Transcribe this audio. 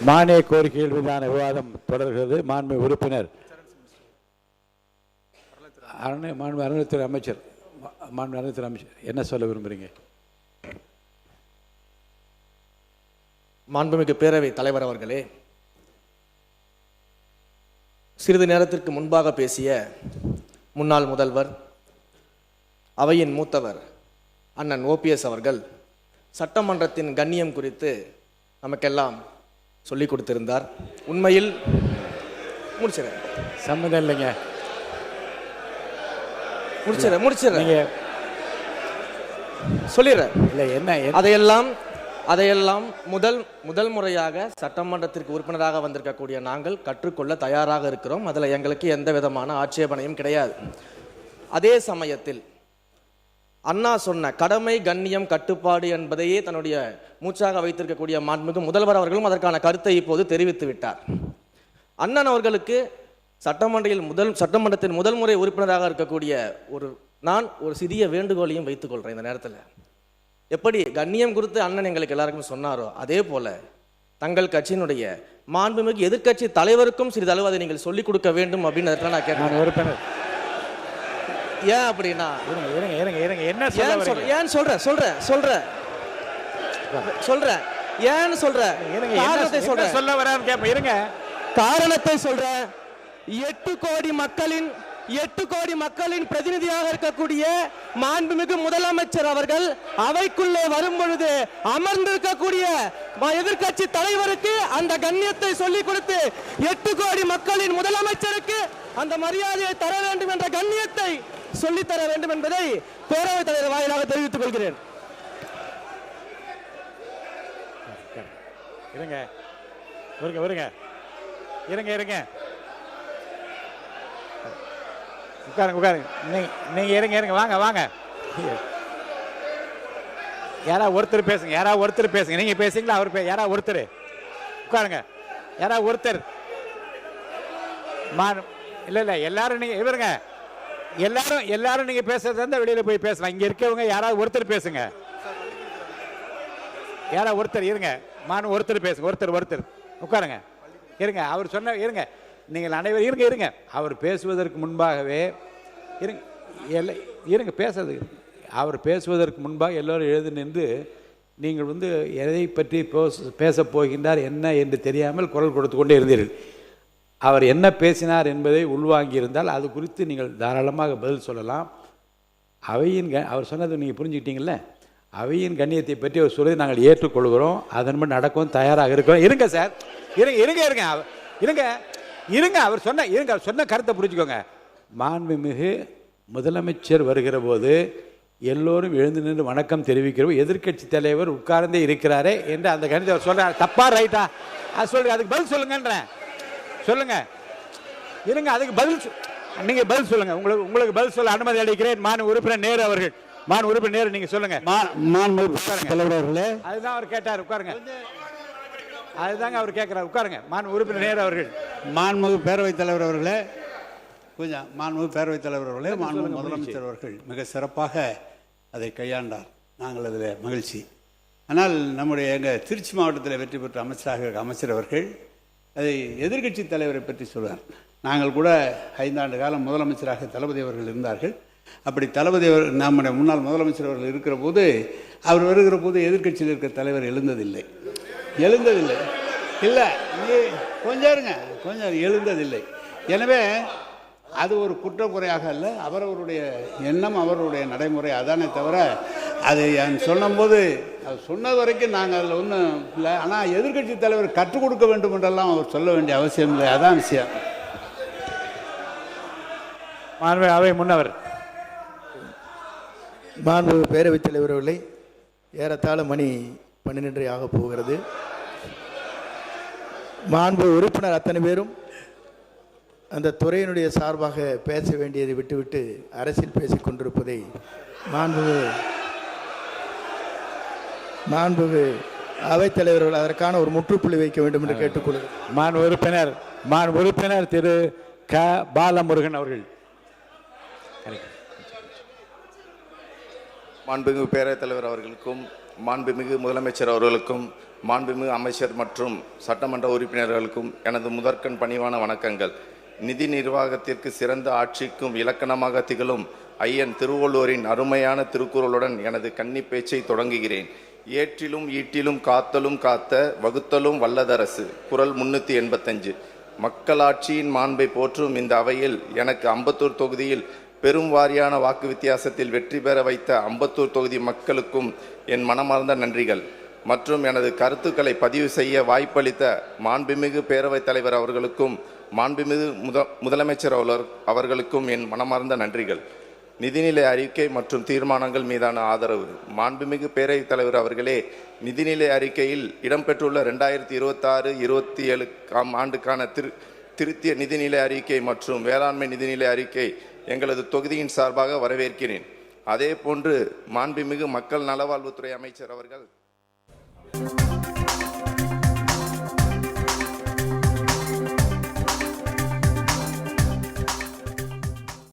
மானிய கோரிக்கைகள் மீதான விவாதம் தொடர்கிறது. மாண்பு உறுப்பினர் மாண்பு அறநிலையத்துறை அமைச்சர் என்ன சொல்ல விரும்புகிறீங்க? மாண்புமிகு பேரவைத் தலைவர் அவர்களே, சிறிது நேரத்திற்கு முன்பாக பேசிய முன்னாள் முதல்வர், அவையின் மூத்தவர் அண்ணன் ஓபிஎஸ் அவர்கள் சட்டமன்றத்தின் கண்ணியம் குறித்து நமக்கெல்லாம் சொல்லிக் கொடுத்திருந்தார். உண்மையில் முடிச்சிடறேன், சம்மதம் இல்லைங்க, முடிச்சிடறேன் சொல்லிடுறேன். இல்லை என்ன அதையெல்லாம் முதல் முறையாக சட்டமன்றத்திற்கு உறுப்பினராக வந்திருக்கக்கூடிய நாங்கள் கற்றுக்கொள்ள தயாராக இருக்கிறோம். அதில் எங்களுக்கு எந்த விதமான ஆட்சேபனையும் கிடையாது. அதே சமயத்தில் அண்ணா சொன்ன கடமை, கண்ணியம், கட்டுப்பாடு என்பதையே தன்னுடைய மூச்சாக வைத்திருக்கக்கூடிய மாண்புமிகு முதல்வர் அவர்களும் அதற்கான கருத்தை இப்போது தெரிவித்து விட்டார். அண்ணன் அவர்களுக்கு சட்டமன்றத்தின் முதல் முறை உறுப்பினராக இருக்கக்கூடிய நான் ஒரு சிறிய வேண்டுகோளையும் வைத்துக் கொள்கிறேன். இந்த நேரத்தில் எப்படி கண்ணியம் குறித்து அண்ணன் எங்களுக்கு எல்லாருக்கும் சொன்னாரோ, அதே போல தங்கள் கட்சியினுடைய மாண்புமிகு எதிர்க்கட்சி தலைவருக்கும் சிறிதளவு அதை நீங்கள் சொல்லிக் கொடுக்க வேண்டும் அப்படின்னு நான் கேட்டேன். உறுப்பினர் ஏன் அப்படின்னா என்ன காரணத்தை சொல்றேன். 8 கோடி மக்களின் பிரதிநிதியாக இருக்கக்கூடிய மாண்புமிகு முதலமைச்சர் அவர்கள் அவைக்குள்ளே வரும் பொழுது அமர்ந்திருக்கக்கூடிய எதிர்க்கட்சி தலைவருக்கு அந்த கண்ணியத்தை சொல்லிக் கொடுத்து 8 கோடி மக்களின் முதலமைச்சருக்கு அந்த மரியாதையை தர வேண்டும் என்ற கண்ணியத்தை சொல்லித்தர வேண்டும் என்பதை பேரவைத் தலைவர் வாயிலாக தெரிவித்துக் கொள்கிறேன். உட்காருங்க. நீங்க இருங்க, வாங்க. யாராவது ஒருத்தர் பேசுங்க. நீங்க பேசுங்களா? அவர் யாராவது ஒருத்தர் உட்காருங்க. யாராவது ஒருத்தர் இல்ல எல்லாரும் நீங்க இவருங்க. எல்லாரும் நீங்க பேசுறதா இருந்தா வெளியில போய் பேசலாம். இங்க இருக்கவங்க யாராவது ஒருத்தர் பேசுங்க. யாராவது ஒருத்தர் இருங்க. ஒருத்தர் பேசுங்க. ஒருத்தர் உட்காருங்க. இருங்க. அவர் சொன்ன இருங்க. நீங்கள் அனைவரும் இருங்க. அவர் பேசுவதற்கு முன்பாகவே இருங்க பேசுறது. அவர் பேசுவதற்கு முன்பாக எல்லோரும் எழுந்து நின்று நீங்கள் எதை பற்றி பேசப் போகின்றார் என்ன என்று தெரியாமல் குரல் கொடுத்து கொண்டே இருந்தீர்கள். அவர் என்ன பேசினார் என்பதை உள்வாங்கியிருந்தால் அது குறித்து நீங்கள் தாராளமாக பதில் சொல்லலாம். அவர் சொன்னது நீங்கள் புரிஞ்சுக்கிட்டீங்களே. அவையின் கண்ணியத்தை பற்றி அவர் சொல்லி நாங்கள் ஏற்றுக்கொள்கிறோம். அதன்படி நடக்கவும் தயாராக இருக்கிறோம். இருங்க சார், இருங்க. அவர் சொன்ன கருத்தை புரிஞ்சுக்கோங்க. மாண்புமிகு முதலமைச்சர் வருகிற போது எல்லோரும் எழுந்து நின்று வணக்கம் தெரிவிக்கிறோம். எதிர்க்கட்சி தலைவர் உட்கார்ந்தே இருக்கிறாரே என்று அந்த கணிதத்தை அவர் சொல்றார். தப்பா ரைட்டா? அது சொல்லுங்க. அதுக்கு பதில் சொல்லுங்கன்றேன். சொல்லுங்க. இருங்க. அதுக்கு பதில் நீங்க பதில் சொல்லுங்க. உங்களுக்கு பதில் சொல்ல அனுமதி அளிக்கிறேன். உறுப்பினர் நேரு அவர்கள். உறுப்பினர் நேரு, நீங்க சொல்லுங்க. தலைவர் அவர்களே, அதுதான் அவர் கேட்டார். உட்காருங்க. அதுதாங்க அவர் கேட்கிறார். உட்காருங்க. உறுப்பினர் நேரு அவர்கள். மாண்புமிகு பேரவைத் தலைவர் அவர்களே, மாண்புமிகு பேரவைத் தலைவர் அவர்களே, மாண்புமிகு முதலமைச்சர் அவர்கள் மிக சிறப்பாக அதை கையாண்டார். நாங்கள் அதில் மகிழ்ச்சி. ஆனால் எங்கள் திருச்சி மாவட்டத்தில் வெற்றி பெற்ற அமைச்சர் அவர்கள் அதை எதிர்க்கட்சி தலைவரை பற்றி சொல்வார். நாங்கள் கூட 5 ஆண்டு காலம் முதலமைச்சராக தளபதி அவர்கள் இருந்தார்கள். அப்படி தளபதி நம்முடைய முன்னாள் முதலமைச்சர் அவர்கள் இருக்கிற போது, அவர் வருகிற போது எதிர்க்கட்சியில் இருக்கிற தலைவர் எழுந்ததில்லை. இல்லை, கொஞ்சம் எழுந்ததில்லை. எனவே அது ஒரு குற்றக்குறையாக அல்ல, அவரவருடைய எண்ணம், அவருடைய நடைமுறை. அதானே தவிர அதை சொன்னபோது அது சொன்னது வரைக்கும் நாங்கள் அதில் ஒன்றும் இல்லை. ஆனால் எதிர்க்கட்சி தலைவர் கற்றுக் கொடுக்க வேண்டும் என்றெல்லாம் அவர் சொல்ல வேண்டிய அவசியம் இல்லை. அதான் விஷயம். அவை முன்னவர். மாண்பு பேரவைத் தலைவர் அவர்களை, ஏறத்தாழ மணி 12 ஆக போகிறது. மாண்பு உறுப்பினர் அத்தனை பேரும் அந்த துறையினுடைய சார்பாக பேச வேண்டியதை விட்டுவிட்டு அரசியல் பேசிக் கொண்டிருப்பதை மாண்பு அவைத்தலைவர்கள் அதற்கான ஒரு முற்றுப்புள்ளி வைக்க வேண்டும் என்று கேட்டுக்கொள்கிறேன். உறுப்பினர் திரு க பாலமுருகன் அவர்கள். மாண்புமிகு பேரவைத் தலைவர் அவர்களுக்கும் மாண்புமிகு முதலமைச்சர் அவர்களுக்கும் மாண்புமிகு அமைச்சர் மற்றும் சட்டமன்ற உறுப்பினர்களுக்கும் எனது முதற்கண் பணிவான வணக்கங்கள். நிதி நிர்வாகத்திற்கு சிறந்த ஆட்சிக்கும் இலக்கணமாக திகழும் ஐயன் திருவள்ளுவரின் அருமையான திருக்குறளுடன் எனது கன்னி பேச்சை தொடங்குகிறேன். ஏற்றிலும் ஈட்டிலும் காத்தலும் காத்த வகுத்தலும் வல்லதரசு. குறள் 385. மக்களாட்சியின் மாண்பை போற்றும் இந்த அவையில் எனக்கு அம்பத்தூர் தொகுதியில் பெரும் வாரியான வாக்கு வித்தியாசத்தில் வெற்றி பெற வைத்த அம்பத்தூர் தொகுதி மக்களுக்கும் என் மனமார்ந்த நன்றிகள் மற்றும் எனது கருத்துக்களை பதிவு செய்ய வாய்ப்பளித்த மாண்புமிகு பேரவைத் தலைவர் அவர்களுக்கும் மாண்புமிகு முதலமைச்சர் அவர்களுக்கும் என் மனமார்ந்த நன்றிகள். நிதிநிலை அறிக்கை மற்றும் தீர்மானங்கள் மீதான ஆதரவு. மாண்புமிகு பேரவைத் தலைவர் அவர்களே, நிதிநிலை அறிக்கையில் இடம்பெற்றுள்ள 2026-27 ஆண்டுக்கான திருத்திய நிதிநிலை அறிக்கை மற்றும் வேளாண்மை நிதிநிலை அறிக்கை எங்களது தொகுதியின் சார்பாக வரவேற்கிறேன். அதே போன்று மாண்புமிகு மக்கள் நலவாழ்வுத்துறை அமைச்சர் அவர்கள்